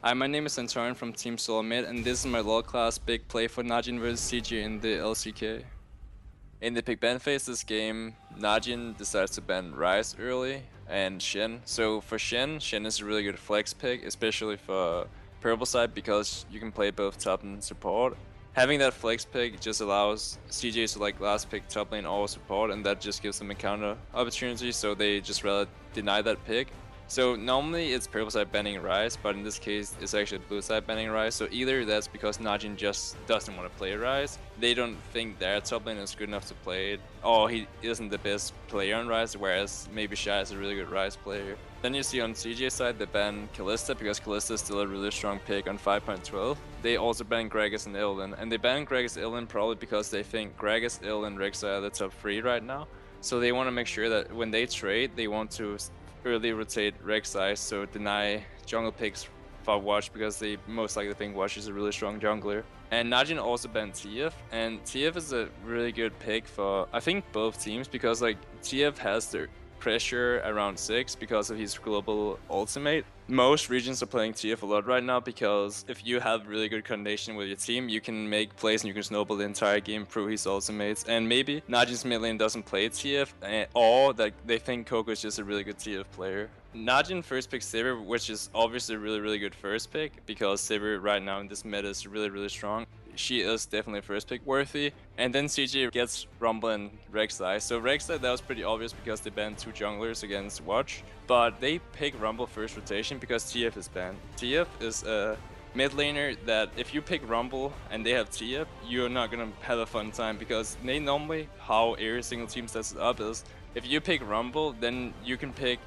Hi, my name is Santorin from Team Soulmate, and this is my LoL class big play for Najin vs CJ in the LCK. In the pick ban phase this game, Najin decides to ban Ryze early and Shen. So for Shen is a really good flex pick, especially for purple side because you can play both top and support. Having that flex pick just allows CJ to like last pick top lane or support, and that just gives them a counter opportunity, so they just rather deny that pick. So normally it's purple side banning Ryze, but in this case it's actually blue side banning Ryze. So either that's because Najin just doesn't want to play Ryze, they don't think their top lane is good enough to play it, or he isn't the best player on Ryze, whereas maybe Shy is a really good Ryze player. Then you see on CJ's side they ban Kalista because Kalista is still a really strong pick on 5.12. They also ban Gragas and Illidan, and they ban Gragas and Illidan probably because they think Gragas, Illidan, and Rek'Sai are the top 3 right now. So they want to make sure that when they trade, they want to early rotate Rek'Sai, so deny jungle picks for Watch because they most likely think Watch is a really strong jungler. And Najin also banned TF, and TF is a really good pick for I think both teams because like TF has the pressure around 6 because of his global ultimate. Most regions are playing TF a lot right now because if you have really good coordination with your team, you can make plays and you can snowball the entire game through his ultimates. And maybe Najin's mid lane doesn't play TF, or that they think Coco is just a really good TF player. Najin first picks Sivir, which is obviously a really good first pick because Sivir right now in this meta is really strong. She is definitely first pick worthy. And then CJ gets Rumble and Rek'Sai. So Rek'Sai, that was pretty obvious because they banned 2 junglers against Watch. But they pick Rumble first rotation because TF is banned. TF is a mid laner that if you pick Rumble and they have TF, you're not gonna have a fun time because they normally, how every single team sets it up is, if you pick Rumble, then you can pick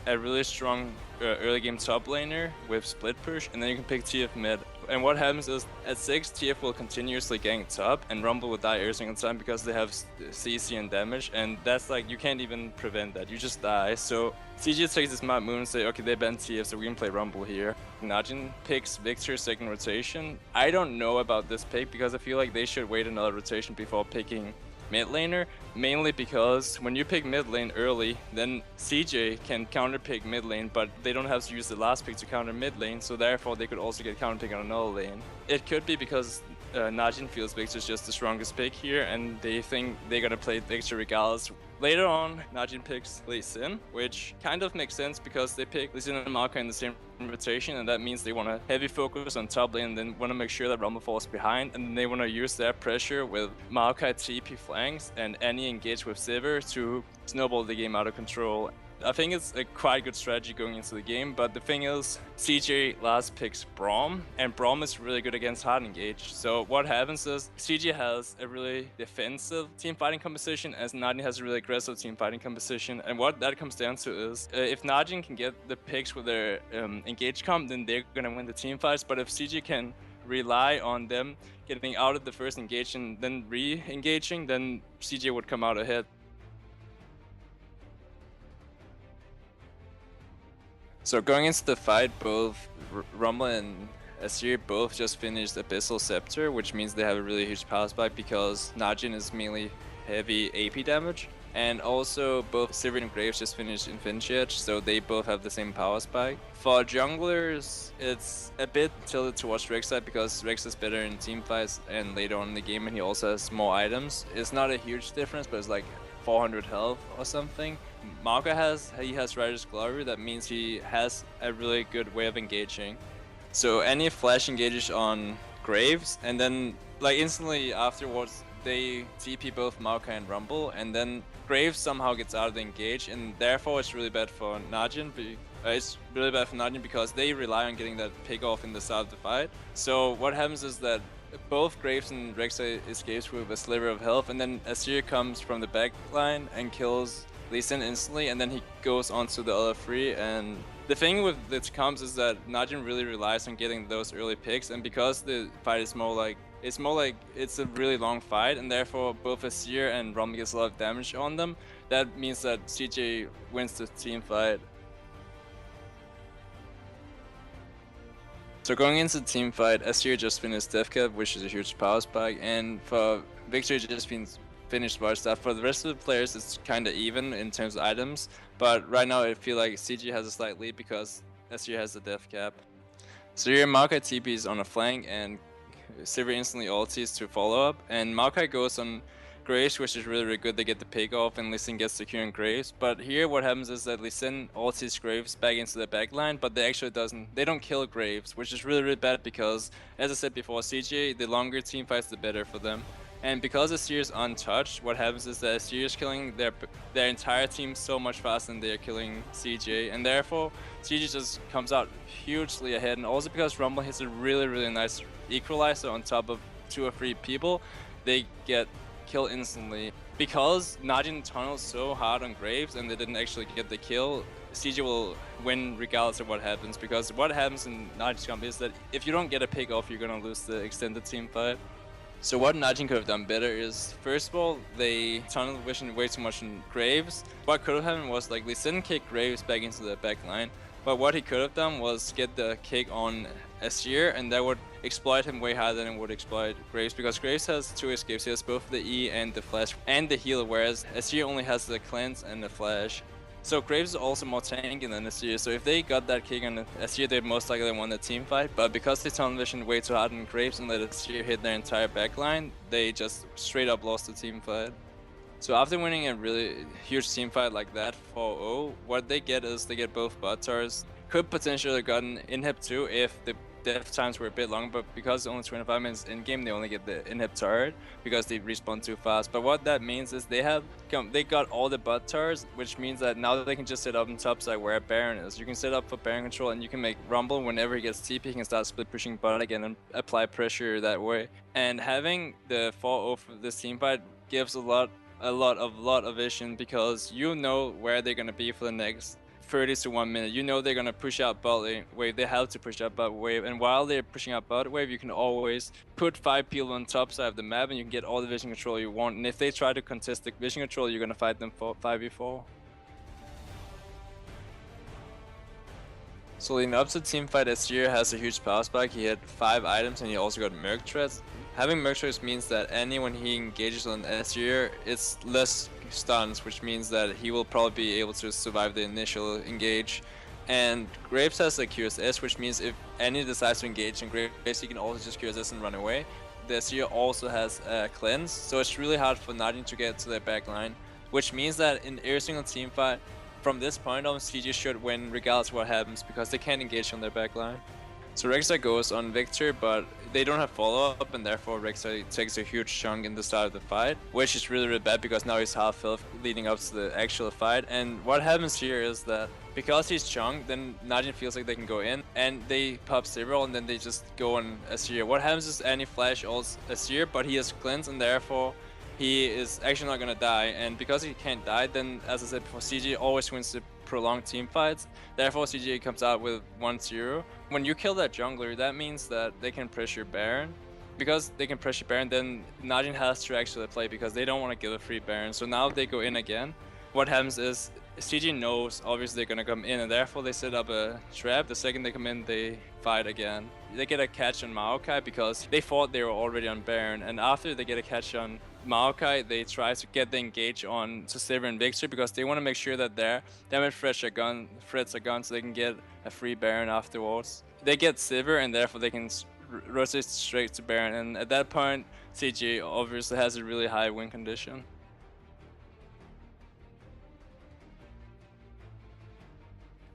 a really strong early game top laner with split push, and then you can pick TF mid. And what happens is at 6, TF will continuously gank top, and Rumble will die every single time because they have CC and damage, and that's like, you can't even prevent that, you just die. So CJ takes this smart move and say, okay, they banned TF, so we can play Rumble here. Najin picks Victor second rotation. I don't know about this pick because I feel like they should wait another rotation before picking mid laner, mainly because when you pick mid lane early, then CJ can counter pick mid lane, but they don't have to use the last pick to counter mid lane, so therefore they could also get counter pick on another lane. It could be because Najin feels Victor's just the strongest pick here, and they think they're gonna play Victor regardless. Later on, Najin picks Lee Sin, which kind of makes sense because they pick Lee Sin and Maokai in the same rotation, and that means they want to heavy focus on top lane and then want to make sure that Rumble falls behind, and then they want to use their pressure with Maokai TP flanks and Annie engage with Sivir to snowball the game out of control. I think it's a quite good strategy going into the game, but the thing is, CJ last picks Braum, and Braum is really good against hard engage. So what happens is, CJ has a really defensive team fighting composition, as Najin has a really aggressive team fighting composition. And what that comes down to is, if Najin can get the picks with their engage comp, then they're gonna win the team fights. But if CJ can rely on them getting out of the first engage and then re-engaging, then CJ would come out ahead. So going into the fight, both Rumble and Asir both just finished Abyssal Scepter, which means they have a really huge power spike because Najin is mainly heavy AP damage. And also both Sivir and Graves just finished Infinity Edge, so they both have the same power spike. For junglers, it's a bit tilted towards Rek'Sai because Rex is better in team fights and later on in the game, and he also has more items. It's not a huge difference, but it's like 400 health or something. Maokai has Rider's Glory, that means he has a really good way of engaging. So any flash engages on Graves, and then like instantly afterwards they TP both Maokai and Rumble, and then Graves somehow gets out of the engage, and therefore it's really bad for Najin. Because they rely on getting that pick off in the start of the fight. So what happens is that both Graves and Rek'Sai escapes with a sliver of health, and then Asir comes from the back line and kills Lee Sin instantly, and then he goes onto the other 3. And the thing with its comps is that Najin really relies on getting those early picks, and because the fight is more like it's a really long fight, and therefore both Asir and Rumble gets a lot of damage on them, that means that CJ wins the team fight. So going into the team fight, Asir just finished Death Cap, which is a huge power spike, and for Victor just finished Watch stuff. For the rest of the players, it's kind of even in terms of items, but right now I feel like CG has a slight lead because Asir has the Death Cap. So here Maokai TPs on a flank and Sivir instantly ultis to follow up, and Maokai goes on Graves, which is really good. They get the pick off and Lee Sin gets secure in Graves. But here what happens is that Lee Sin ultis Graves back into the backline, but they don't kill Graves, which is really bad because, as I said before, CJ, the longer team fights, the better for them. And because Asir is untouched, what happens is that Asir is killing their entire team so much faster than they're killing CJ, and therefore CJ just comes out hugely ahead. And also because Rumble hits a really nice equalizer on top of 2 or 3 people, they get killed instantly. Because Najin tunnels so hard on Graves and they didn't actually get the kill, CJ will win regardless of what happens, because what happens in Najin's comp is that if you don't get a pick off, you're gonna lose the extended team fight. So what Najin could have done better is, first of all, they tunnel vision way too much in Graves. What could have happened was, like, Lee Sin kicked Graves back into the back line, but what he could have done was get the kick on Asir, and that would exploit him way harder than it would exploit Graves, because Graves has 2 escapes. He has both the E and the flash and the heal, whereas Asir only has the cleanse and the flash. So Graves is also more tanky than Asir, so if they got that kick on Asir, they'd most likely won the team fight. But because they tunnel vision way too hard on Graves and let Asir hit their entire backline, they just straight up lost the team fight. So after winning a really huge team fight like that 4-0, what they get is they get both bot towers. Could potentially have gotten inhib too if the death times were a bit longer, but because it's only 25 minutes in game, they only get the inhib turret because they respawn too fast. But what that means is they got all the bot towers, which means that now they can just set up on top side where Baron is. You can set up for Baron control, and you can make Rumble whenever he gets TP, he can start split pushing bot again and apply pressure that way. And having the 4-0 for this team fight gives a lot of vision, because you know where they're gonna be for the next 30 to 1 minute. You know they're gonna push out bot wave. They have to push out bot wave, and while they're pushing out bot wave, you can always put 5 people on top side of the map, and you can get all the vision control you want. And if they try to contest the vision control, you're gonna fight them for 5v4. So leading up to the team fight, Asir has a huge power spike. He had 5 items, and he also got Merc Threads. Having Merc Threads means that anyone he engages on Asir, it's less stuns, which means that he will probably be able to survive the initial engage. And Graves has a QSS, which means if any decides to engage in Graves, he can also just QSS and run away. The Asir also has a cleanse, so it's really hard for Najin to get to their back line, which means that in every single team fight, from this point on, CG should win regardless of what happens, because they can't engage on their back line. So Rek'Sai goes on Victor, but they don't have follow-up, and therefore Rek'Sai takes a huge chunk in the start of the fight, which is really bad because now he's half health leading up to the actual fight. And what happens here is that because he's chunked, then Najin feels like they can go in, and they pop several, and then they just go on Asir. What happens is Annie flash ults Asir, but he has cleanse, and therefore he is actually not gonna die. And because he can't die, then as I said before, CG always wins the prolonged team fights. Therefore CG comes out with 1-0. When you kill that jungler, that means that they can pressure Baron. Because they can pressure Baron, then Najin has to actually play, because they don't want to give a free Baron. So now they go in again. What happens is CG knows obviously they're gonna come in, and therefore they set up a trap. The second they come in, they fight again. They get a catch on Maokai because they thought they were already on Baron, and after they get a catch on Maokai, they try to get the engage on to Sivir and Victor, because they want to make sure that their damage threats are gone so they can get a free Baron afterwards. They get Sivir, and therefore they can rotate straight to Baron, and at that point CG obviously has a really high win condition.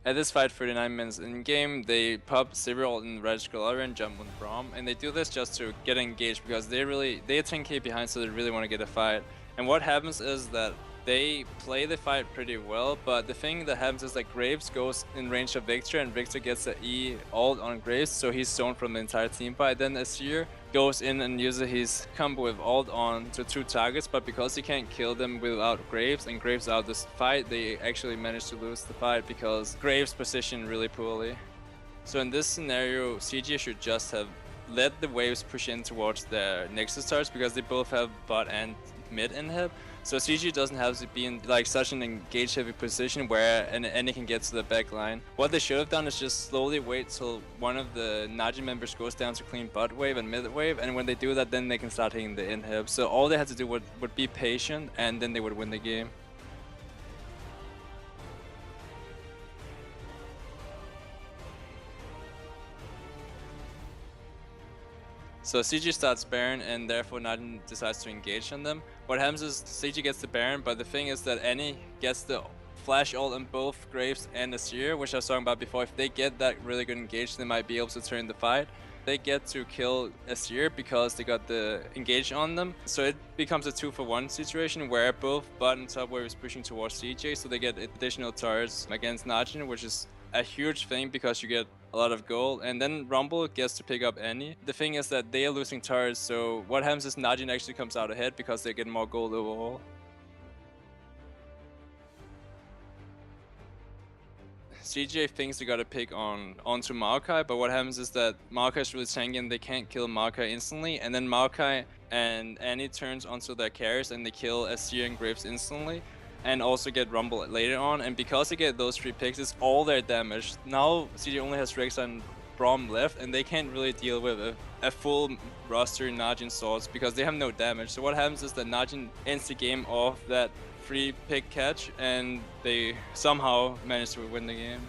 At this fight, 39 minutes in game, they pop Sivir in Radical and jump on Braum, and they do this just to get engaged because they're 10k behind, so they really want to get a fight. And what happens is that they play the fight pretty well, but the thing that happens is that Graves goes in range of Victor, and Victor gets the E ult on Graves, so he's zoned from the entire team fight. Then Asir goes in and uses his combo with ult on to 2 targets, but because he can't kill them without Graves, and Graves out this fight, they actually managed to lose the fight because Graves positioned really poorly. So in this scenario, CG should just have let the waves push in towards their nexus stars, because they both have bot and mid inhib. So CG doesn't have to be in like such an engage heavy position where any can get to the back line. What they should have done is just slowly wait till one of the Najin members goes down to clean bot wave and mid wave, and when they do that, then they can start hitting the inhib. So all they had to do would be patient, and then they would win the game. So CG starts Baron, and therefore Najin decides to engage on them. What happens is CG gets the Baron, but the thing is that Annie gets the flash ult on both Graves and Asir, which I was talking about before. If they get that really good engage, they might be able to turn the fight. They get to kill Asir because they got the engage on them. So it becomes a 2-for-1 situation where both bot and top wave is pushing towards CJ, so they get additional turrets against Najin, which is a huge thing because you get a lot of gold. And then Rumble gets to pick up Annie. The thing is that they are losing turrets, so what happens is Najin actually comes out ahead because they get more gold overall. CJ thinks they gotta pick onto Maokai, but what happens is that Maokai is really tanky and they can't kill Maokai instantly, and then Maokai and Annie turns onto their carries and they kill Asir and Graves instantly, and also get Rumble later on, and because they get those 3 picks, it's all their damage. Now CJ only has Rexa and Braum left, and they can't really deal with a full roster Najin swords because they have no damage. So what happens is that Najin ends the game off that free pick catch, and they somehow manage to win the game.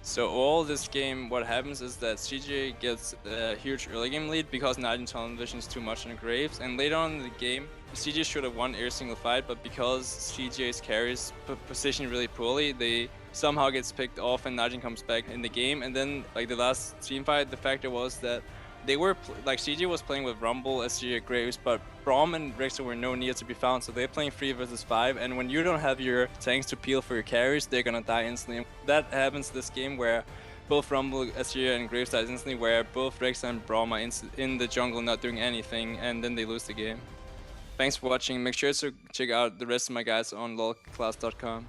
So all this game, what happens is that CJ gets a huge early game lead because Najin tunnel vision is too much on Graves, and later on in the game, CJ should have won every single fight, but because CJ's carries position really poorly, they somehow gets picked off and Najin comes back in the game. And then like the last team fight, the factor was that they were like CJ was playing with Rumble, Asir, Graves, but Braum and Rexa were no near to be found, so they're playing 3 versus 5, and when you don't have your tanks to peel for your carries, they're gonna die instantly. That happens this game where both Rumble, Asir, and Graves dies instantly, where both Rexa and Braum are in the jungle not doing anything, and then they lose the game. Thanks for watching. Make sure to check out the rest of my guides on lolclass.com.